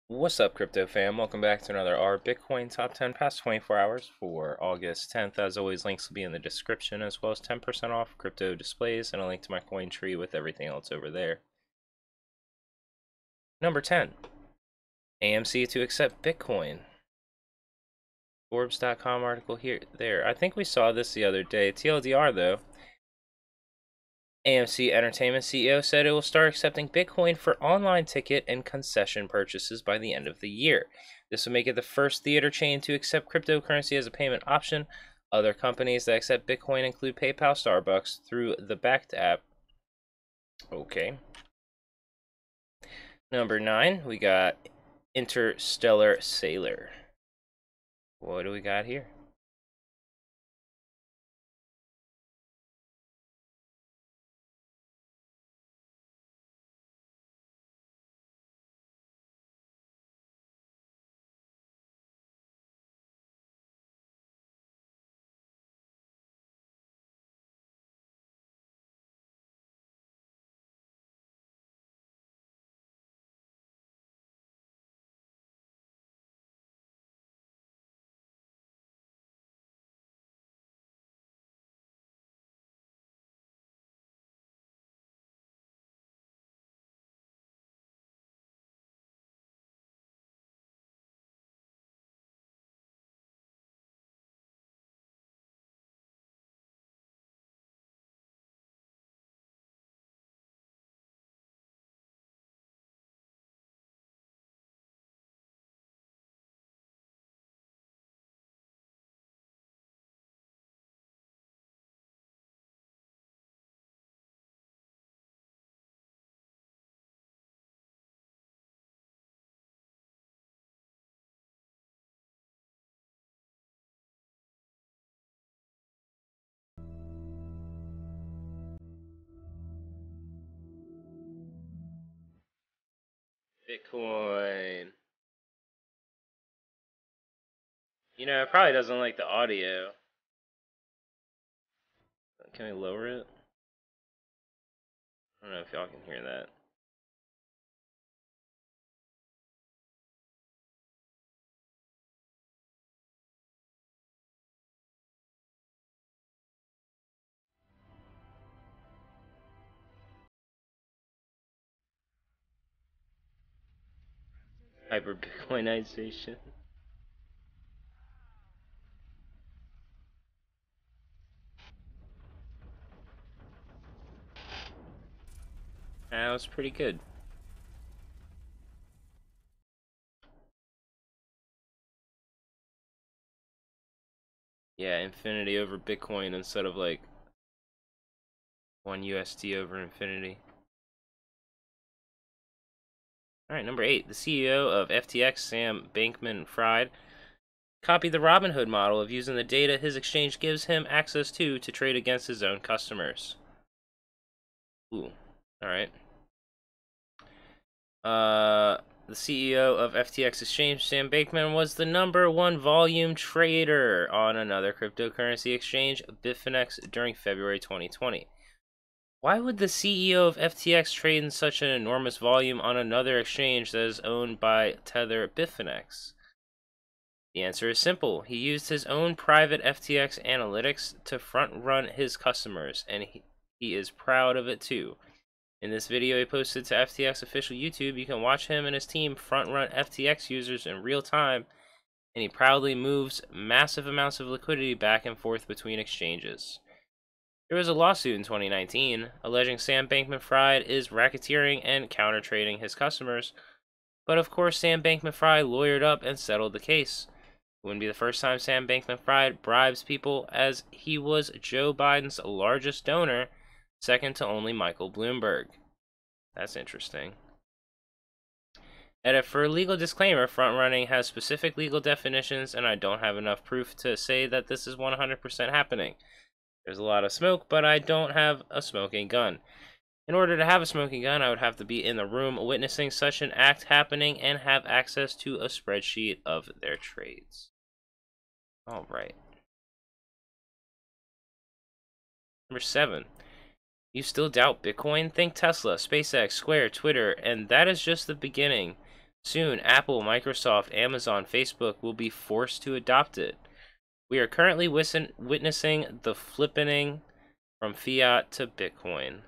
What's up, crypto fam? Welcome back to another R Bitcoin Top 10 past 24 hours for August 10th. As always, links will be in the description, as well as 10% off crypto displays and a link to my coin tree with everything else over there. Number 10, AMC to accept Bitcoin. Forbes.com article there. I think we saw this the other day. TLDR though, AMC Entertainment CEO said it will start accepting Bitcoin for online ticket and concession purchases by the end of the year. This will make it the first theater chain to accept cryptocurrency as a payment option. Other companies that accept Bitcoin include PayPal, Starbucks through the Backed app. Okay. Number 9, we got Interstellar Saylor. What do we got here? Bitcoin. You know, it probably doesn't like the audio. Can I lower it? I don't know if y'all can hear that. Hyper Bitcoinization. That was pretty good. Yeah, infinity over Bitcoin instead of like 1 USD over infinity. Alright, number 8. The CEO of FTX, Sam Bankman-Fried, copied the Robinhood model of using the data his exchange gives him access to trade against his own customers. Ooh, alright. The CEO of FTX exchange, Sam Bankman, was the #1 volume trader on another cryptocurrency exchange, Bitfinex, during February 2020. Why would the CEO of FTX trade in such an enormous volume on another exchange that is owned by Tether Bitfinex? The answer is simple. He used his own private FTX analytics to front-run his customers, and he is proud of it too. In this video he posted to FTX official YouTube, you can watch him and his team front-run FTX users in real time, and he proudly moves massive amounts of liquidity back and forth between exchanges. There was a lawsuit in 2019 alleging Sam Bankman-Fried is racketeering and counter-trading his customers, but of course Sam Bankman-Fried lawyered up and settled the case. It wouldn't be the first time Sam Bankman-Fried bribes people, as he was Joe Biden's largest donor, second to only Michael Bloomberg. That's interesting. Edit for a legal disclaimer, front-running has specific legal definitions, and I don't have enough proof to say that this is 100% happening. There's a lot of smoke, but I don't have a smoking gun. In order to have a smoking gun, I would have to be in the room witnessing such an act happening and have access to a spreadsheet of their trades. Alright. Number 7. You still doubt Bitcoin? Think Tesla, SpaceX, Square, Twitter, and that is just the beginning. Soon, Apple, Microsoft, Amazon, Facebook will be forced to adopt it. We are currently witnessing the flippening from fiat to Bitcoin.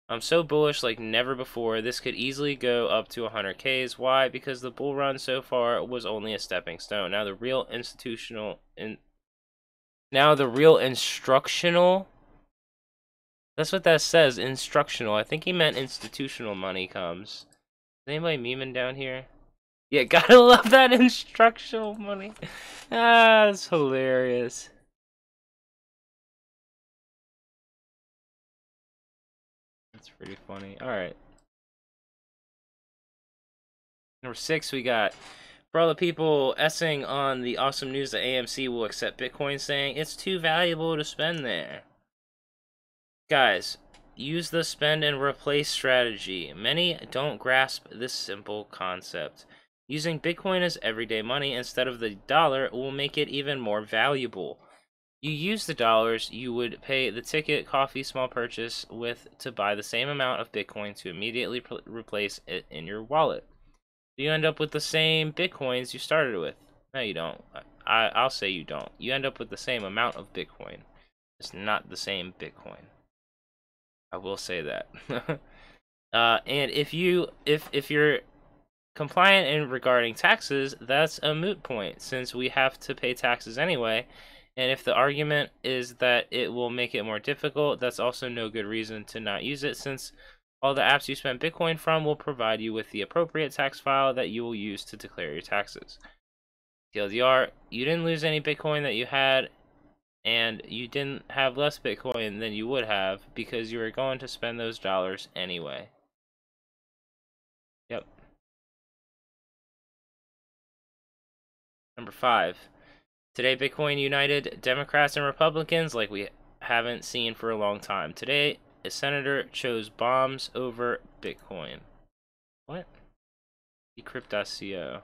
I'm so bullish like never before. This could easily go up to 100Ks. Why? Because the bull run so far was only a stepping stone. Now the real instructional. That's what that says, instructional. I think he meant institutional money comes. Is anybody memeing down here? Yeah, gotta love that instructional money. Ah, that's hilarious. That's pretty funny. Alright. Number 6, we got, for all the people essing on the awesome news that AMC will accept Bitcoin, saying it's too valuable to spend there. Guys, use the spend and replace strategy. Many don't grasp this simple concept. Using Bitcoin as everyday money instead of the dollar will make it even more valuable. You use the dollars you would pay the ticket, coffee, small purchase with to buy the same amount of Bitcoin to immediately replace it in your wallet. You end up with the same Bitcoins you started with. No, you don't. I'll say you don't. You end up with the same amount of Bitcoin. It's not the same Bitcoin. I will say that. And if you're compliant in regarding taxes, that's a moot point since we have to pay taxes anyway. And if the argument is that it will make it more difficult, that's also no good reason to not use it since all the apps you spend Bitcoin from will provide you with the appropriate tax file that you will use to declare your taxes. TLDR, you didn't lose any Bitcoin that you had, and you didn't have less Bitcoin than you would have because you were going to spend those dollars anyway. Yep. Number 5. Today, Bitcoin united Democrats and Republicans like we haven't seen for a long time. Today, a senator chose bombs over Bitcoin. What? Decrypt.co.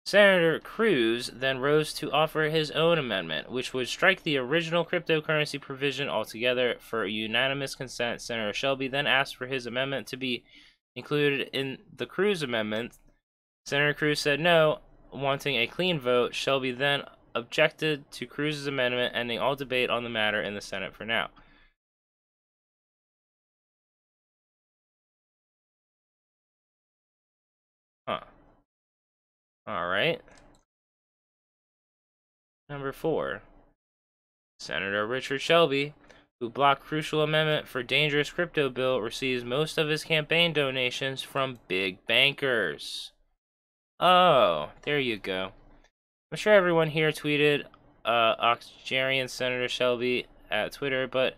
Senator Cruz then rose to offer his own amendment, which would strike the original cryptocurrency provision altogether. For unanimous consent, Senator Shelby then asked for his amendment to be included in the Cruz amendment. Senator Cruz said no, wanting a clean vote. Shelby then objected to Cruz's amendment, ending all debate on the matter in the Senate for now. Huh. Alright. Number 4. Senator Richard Shelby, who blocked crucial amendment for dangerous crypto bill, receives most of his campaign donations from big bankers. Oh, there you go. I'm sure everyone here tweeted Oxygen Senator Shelby at Twitter, but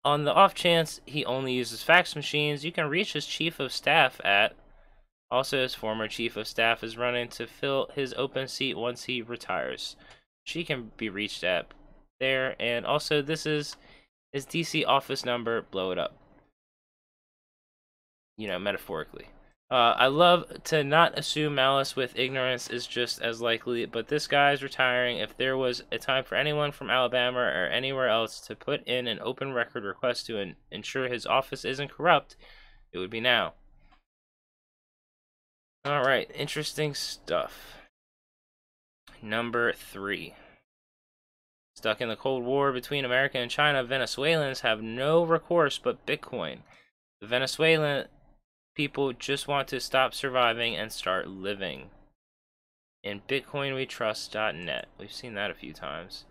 on the off chance he only uses fax machines, you can reach his chief of staff at. Also, his former chief of staff is running to fill his open seat once he retires. She can be reached at there, and also this is his DC office number. Blow it up. You know, metaphorically. I love to not assume malice with ignorance is just as likely, but this guy's retiring. If there was a time for anyone from Alabama or anywhere else to put in an open record request to ensure his office isn't corrupt, it would be now. Alright, interesting stuff. Number 3. Stuck in the Cold War between America and China, Venezuelans have no recourse but Bitcoin. The Venezuelan people just want to stop surviving and start living. In BitcoinWeTrust.net. We've seen that a few times.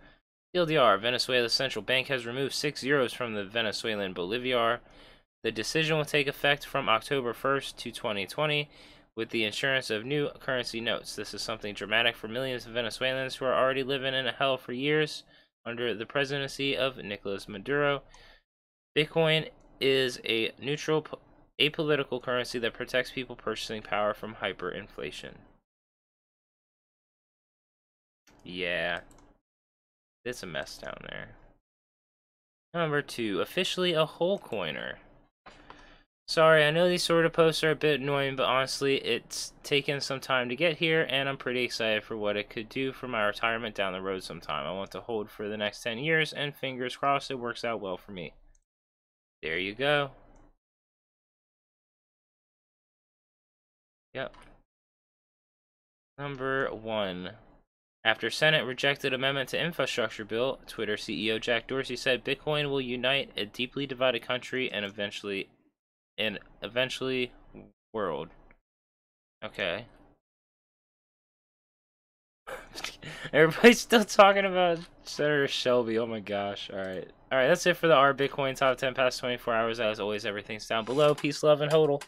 TLDR, Venezuela's central bank has removed 6 zeros from the Venezuelan bolivar. The decision will take effect from October 1st to 2020 with the issuance of new currency notes. This is something dramatic for millions of Venezuelans who are already living in a hell for years under the presidency of Nicolas Maduro. Bitcoin is a neutral, apolitical currency that protects people purchasing power from hyperinflation. Yeah, it's a mess down there. Number 2, officially a whole coiner. Sorry, I know these sort of posts are a bit annoying, but honestly, it's taken some time to get here, and I'm pretty excited for what it could do for my retirement down the road sometime. I want to hold for the next 10 years, and fingers crossed it works out well for me. There you go. Yep. Number 1. After Senate rejected amendment to infrastructure bill, Twitter CEO Jack Dorsey said Bitcoin will unite a deeply divided country and eventually world. Okay. Everybody's still talking about Senator Shelby. Oh my gosh. Alright. Alright, that's it for the R Bitcoin top 10 past 24 hours. As always, everything's down below. Peace, love, and hodl.